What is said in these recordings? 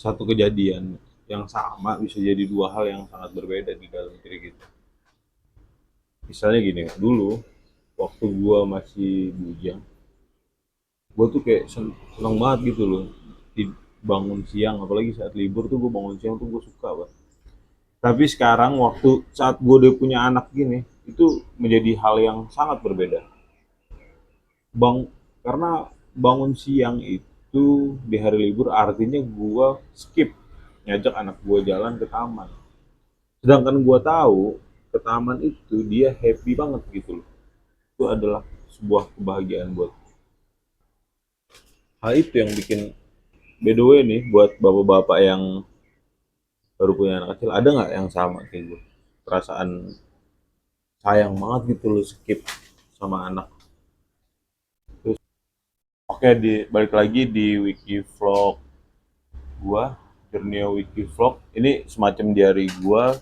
satu kejadian yang sama bisa jadi dua hal yang sangat berbeda di dalam diri kita. Misalnya gini, dulu waktu gua masih bujang, gua tuh kayak seneng banget gitu loh. Bangun siang, apalagi saat libur tuh gua bangun siang tuh gua suka banget. Tapi sekarang waktu saat gua udah punya anak gini, itu menjadi hal yang sangat berbeda. Bang, karena bangun siang itu di hari libur artinya gua skip ngajak anak gua jalan ke taman. Sedangkan gua tahu ke taman itu dia happy banget gitu loh. Itu adalah sebuah kebahagiaan buat. Hal itu yang bikin, by the way nih, buat bapak-bapak yang baru punya anak kecil, ada nggak yang sama kayak gue? Perasaan sayang banget gitu loh skip sama anak. Terus, oke, balik lagi di wiki vlog gua, Jurnio wiki vlog. Ini semacam diary gua,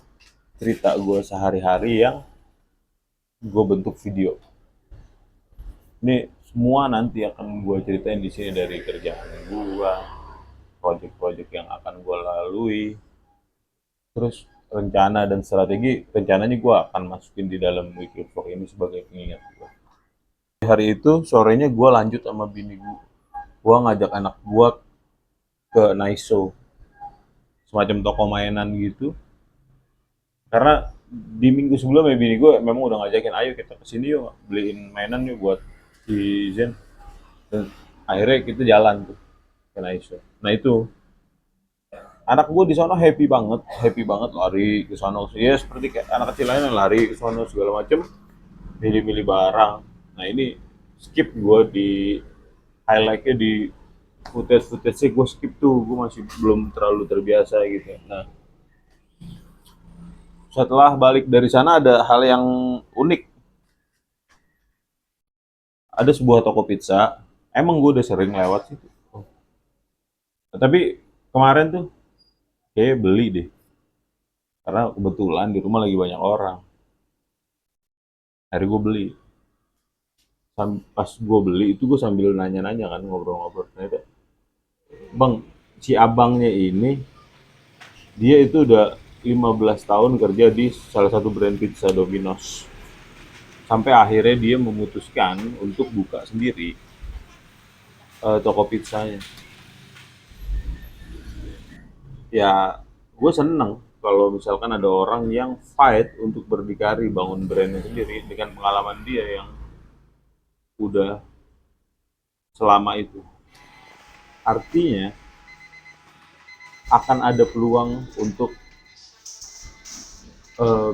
cerita gua sehari-hari yang gua bentuk video. Ini semua nanti akan gue ceritain di sini, dari kerjaan gue, project-project yang akan gue lalui, terus rencana dan strategi. Rencananya gue akan masukin di dalam wiki vlog ini sebagai pengingat gue. Hari itu sorenya gue lanjut sama bini gue ngajak anak gue ke Naiso, semacam toko mainan gitu. Karena di minggu sebelumnya bini gue memang udah ngajakin, ayo kita kesini yuk beliin mainan yuk buat si Zen. Dan akhirnya kita jalan tuh ke Naiso. Nah itu anak gue di sana happy banget lari ke sana. Ya seperti kayak anak kecil lainnya lari ke sana segala macem, milih-milih barang. Nah ini skip gue di highlightnya, di footage sih gue skip tuh, gue masih belum terlalu terbiasa gitu. Nah setelah balik dari sana ada hal yang unik. Ada sebuah toko pizza, emang gue udah sering lewat situ. Tapi kemarin tuh kayak beli deh, karena kebetulan di rumah lagi banyak orang. Akhirnya gue beli. Pas gue beli itu gue sambil nanya-nanya kan, ngobrol-ngobrol. Ternyata, bang, si abangnya ini, dia itu udah 15 tahun kerja di salah satu brand pizza Domino's. Sampai akhirnya dia memutuskan untuk buka sendiri toko pizzanya. Ya, gue seneng kalau misalkan ada orang yang fight untuk berdikari bangun brandnya sendiri dengan pengalaman dia yang udah selama itu. Artinya akan ada peluang untuk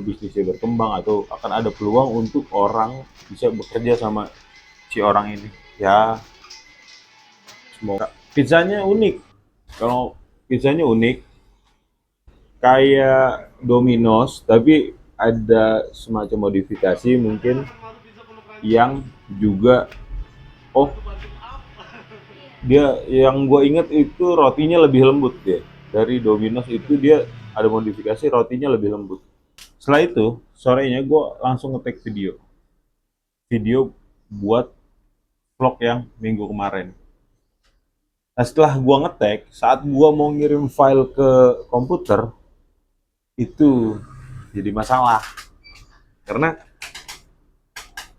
bisnisnya berkembang, atau akan ada peluang untuk orang bisa bekerja sama si orang ini. Ya, semoga. Pizzanya unik. Kalau pizzanya unik, kayak Domino's, tapi ada semacam modifikasi mungkin yang juga, oh, dia yang gue inget itu rotinya lebih lembut dia. Dari Domino's itu dia ada modifikasi, rotinya lebih lembut. Setelah itu, sorenya gue langsung ngetek video buat vlog yang minggu kemarin. Nah setelah gua ngetek, saat gua mau ngirim file ke komputer, itu jadi masalah. Karena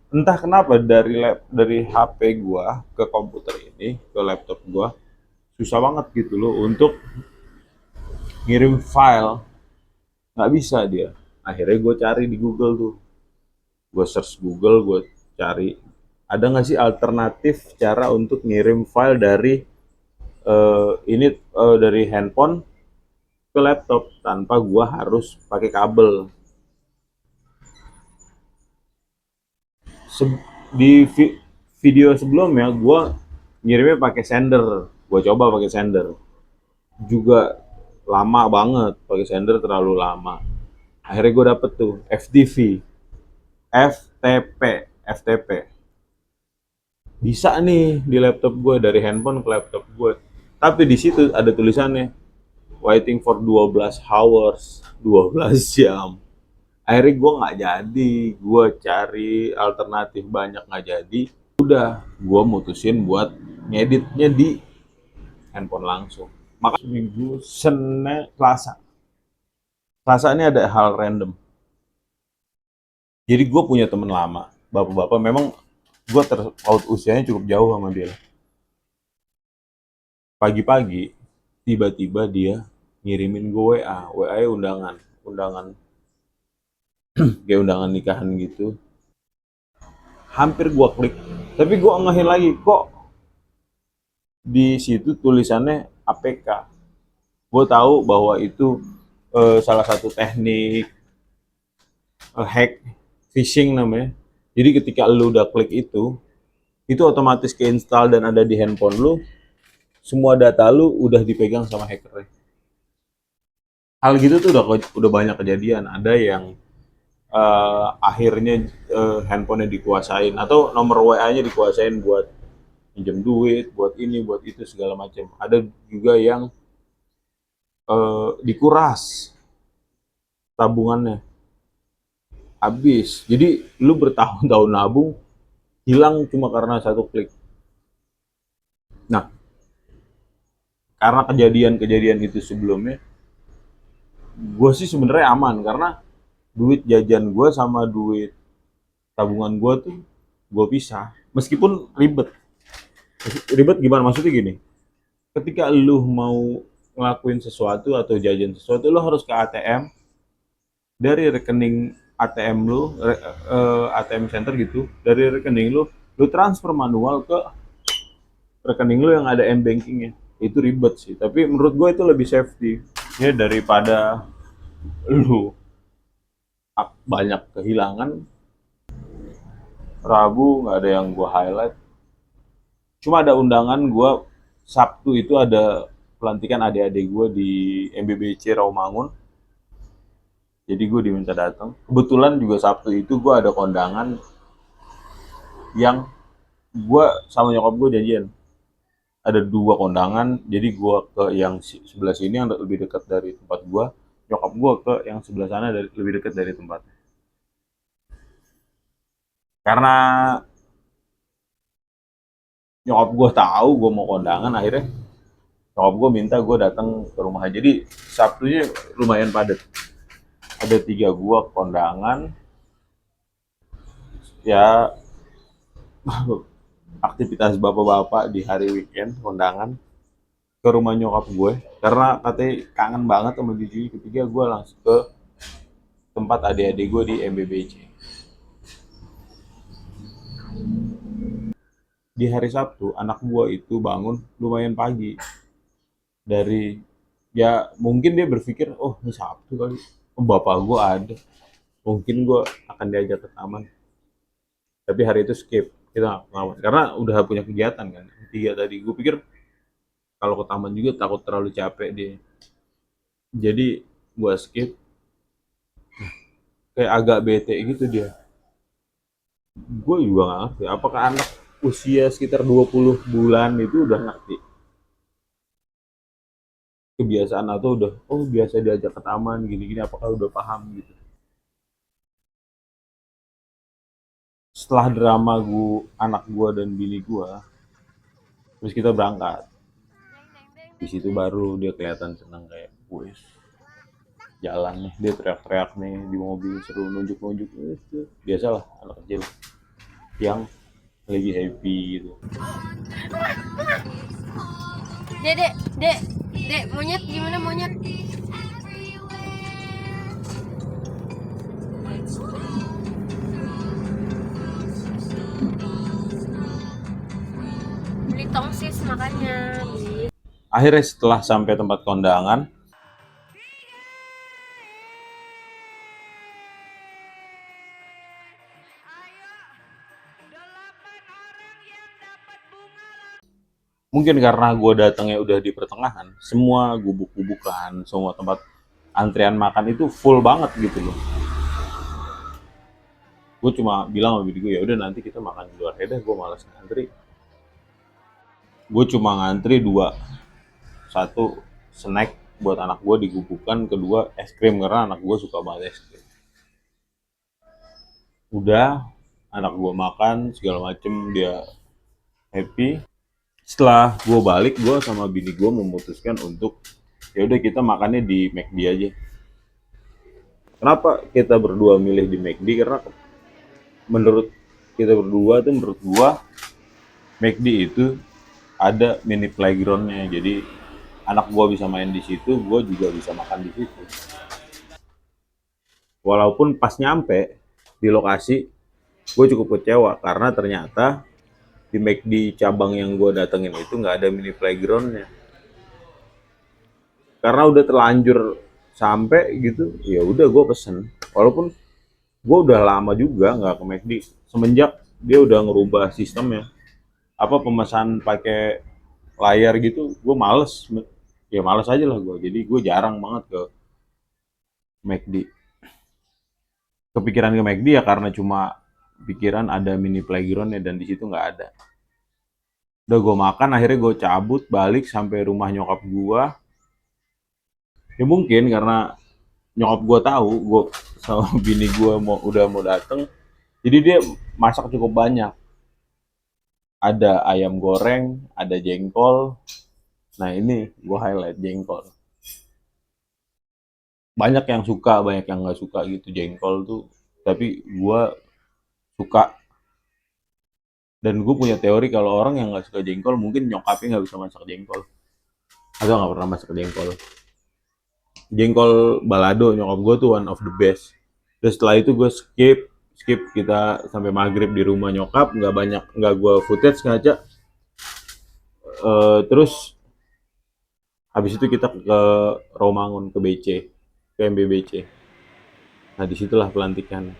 entah kenapa dari HP gua ke komputer ini, ke laptop gua, susah banget gitu loh untuk ngirim file. Nggak bisa dia. Akhirnya gue cari di Google tuh. Gue search Google, gue cari ada nggak sih alternatif cara untuk ngirim file dari dari handphone ke laptop tanpa gua harus pakai kabel. Di video sebelumnya gua ngirimnya pakai sender, gua coba pakai sender juga lama banget, pakai sender terlalu lama. Akhirnya gue dapet tuh FTV, FTP, FTP. Bisa nih di laptop gue, dari handphone ke laptop gue. Tapi di situ ada tulisannya waiting for 12 hours, 12 jam. Akhirnya gue nggak jadi, gue cari alternatif banyak nggak jadi. Udah, gue mutusin buat ngeditnya di handphone langsung. Maka minggu Senin Selasa. Selasa ini ada hal random. Jadi gue punya temen lama, bapak-bapak, memang gue terpaut usianya cukup jauh sama dia. Pagi-pagi tiba-tiba dia ngirimin gue WA, WA undangan, undangan kayak undangan nikahan gitu. Hampir gue klik, tapi gue ngehin lagi, kok di situ tulisannya APK. Gue tahu bahwa itu salah satu teknik hack phishing namanya. Jadi ketika lu udah klik itu otomatis keinstall dan ada di handphone lu, semua data lu udah dipegang sama hacker. Hal gitu tuh udah banyak kejadian. Ada yang akhirnya handphonenya dikuasain atau nomor WA-nya dikuasain buat pinjam duit, buat ini, buat itu segala macam. Ada juga yang dikuras tabungannya habis. Jadi lu bertahun-tahun nabung hilang cuma karena satu klik. Nah, karena kejadian-kejadian itu sebelumnya, gue sih sebenarnya aman karena duit jajan gue sama duit tabungan gue tuh gue pisah. Meskipun ribet. Ribet gimana? Maksudnya gini, ketika lu mau ngelakuin sesuatu atau jajan sesuatu, lu harus ke ATM, dari rekening ATM lu, ATM center gitu, dari rekening lu transfer manual ke rekening lu yang ada m-bankingnya. Itu ribet sih, tapi menurut gue itu lebih safety ya daripada lu banyak kehilangan. Rabu nggak ada yang gue highlight, cuma ada undangan gue Sabtu itu ada pelantikan adik-adik gue di MBBC Rawamangun, jadi gue diminta datang. Kebetulan juga Sabtu itu gue ada kondangan yang gue sama nyokap gue janjian, ada dua kondangan, jadi gue ke yang sebelah sini yang lebih dekat dari tempat gue, nyokap gue ke yang sebelah sana lebih dekat dari tempat. Karena nyokap gue tahu gue mau kondangan, akhirnya nyokap gue minta gue datang ke rumah. Jadi Sabtunya lumayan padat, ada tiga gue kondangan ya. Aktivitas bapak-bapak di hari weekend kondangan ke rumah nyokap gue karena katanya kangen banget sama cucunya. Ketiga gue langsung ke tempat adik-adik gue di MBBC. Di hari Sabtu anak gue itu bangun lumayan pagi, dari ya mungkin dia berpikir oh ini Sabtu kali, oh, bapak gue ada, mungkin gue akan diajak ke taman. Tapi hari itu skip, kita nggak ke taman karena udah punya kegiatan kan. Tiga tadi gue pikir kalau ke taman juga takut terlalu capek dia, jadi gue skip. Kayak agak bete gitu dia. Gue juga nggak ngerti apakah anak usia sekitar 20 bulan itu udah ngerti kebiasaan atau udah oh biasa diajak ke taman gini-gini, apakah udah paham gitu. Setelah drama anak gua dan bini gua, terus kita berangkat. Di situ baru dia kelihatan senang, kayak wes jalan nih, dia teriak-teriak nih di mobil, seru nunjuk-nunjuk. Biasalah anak kecil yang lagi happy gitu. Dek, dek, dek, monyet gimana monyet? Beli tongsis makanya beli. Akhirnya setelah sampai tempat kondangan, mungkin karena gue datangnya udah di pertengahan, semua gubuk-gubukan, semua tempat antrian makan itu full banget gitu loh. Gue cuma bilang sama bini gue, ya udah nanti kita makan di luar. Ya udah, gue malas ngantri. Gue cuma ngantri dua, satu snack buat anak gue digubukan, kedua es krim karena anak gue suka banget es krim. Udah, anak gue makan segala macem, dia happy. Setelah gue balik, gue sama bini gue memutuskan untuk ya udah kita makannya di McD aja. Kenapa kita berdua milih di McD? Karena menurut kita berdua tuh, menurut gue McD itu ada mini playgroundnya, jadi anak gue bisa main di situ, gue juga bisa makan di situ. Walaupun pas nyampe di lokasi, gue cukup kecewa karena ternyata di McD cabang yang gue datengin itu nggak ada mini playgroundnya. Karena udah terlanjur sampai gitu, ya udah gue pesen. Walaupun gue udah lama juga nggak ke McD, semenjak dia udah ngerubah sistemnya. Apa pemesan pakai layar gitu, gue males. Ya males aja lah gue. Jadi gue jarang banget ke McD. Kepikiran ke McD ya karena cuma pikiran ada mini playgroundnya dan di situ nggak ada. Udah gue makan, akhirnya gue cabut balik sampai rumah nyokap gue. Ya mungkin karena nyokap gue tahu gue sama bini gue udah mau dateng, jadi dia masak cukup banyak. Ada ayam goreng, ada jengkol. Nah ini gue highlight jengkol. Banyak yang suka, banyak yang nggak suka gitu jengkol tuh. Tapi gue suka. Dan gue punya teori kalau orang yang nggak suka jengkol mungkin nyokapnya nggak bisa masak jengkol atau nggak pernah masak jengkol. Jengkol balado nyokap gue tuh one of the best. Terus setelah itu gue skip skip kita sampai maghrib di rumah nyokap, nggak banyak, nggak gue footage sengaja. Terus habis itu kita ke Romangun, ke BC, ke MBBC. Nah disitulah pelantikan.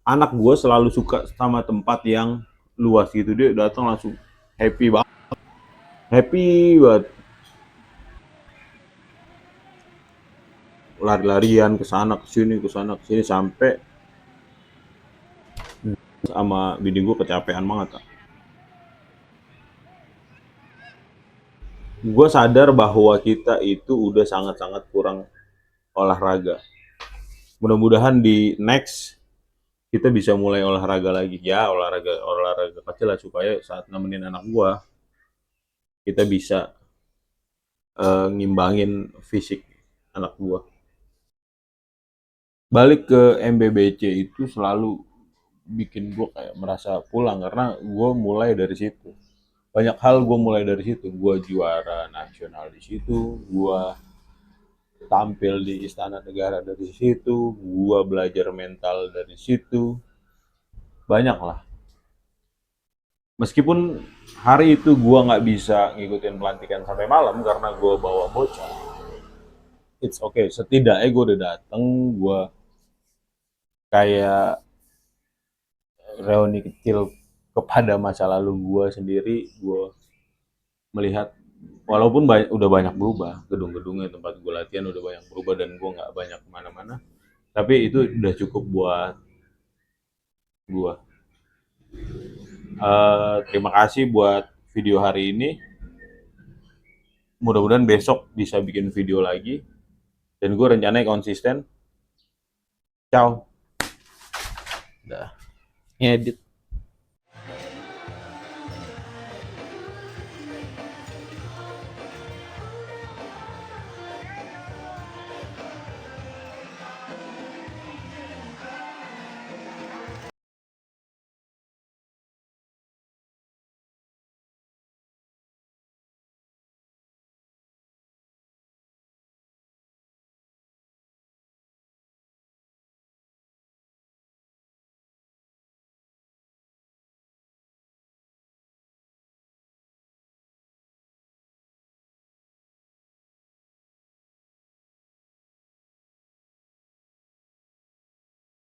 Anak gue selalu suka sama tempat yang luas gitu, dia datang langsung happy banget, happy banget, lari-larian ke sana ke sana ke sini sampai sama bini gue kecapean banget. Gue sadar bahwa kita itu udah sangat-sangat kurang olahraga. Mudah-mudahan di next kita bisa mulai olahraga lagi, ya olahraga olahraga kecil lah supaya saat nemenin anak gue kita bisa ngimbangin fisik anak gue. Balik ke MBBC itu selalu bikin gue kayak merasa pulang karena gue mulai dari situ. Banyak hal gue mulai dari situ. Gue juara nasional di situ, gue tampil di Istana Negara dari situ, gue belajar mental dari situ. Banyak lah. Meskipun hari itu gue nggak bisa ngikutin pelantikan sampai malam karena gue bawa bocah. It's okay. Setidaknya gue udah dateng, gue kayak reuni kecil kepada masa lalu gue sendiri. Gue melihat walaupun udah banyak berubah, gedung-gedungnya tempat gue latihan udah banyak berubah dan gue nggak banyak kemana-mana, tapi itu udah cukup buat gue. Terima kasih buat video hari ini, mudah-mudahan besok bisa bikin video lagi dan gue rencananya konsisten. Ciao. Udah ngedit.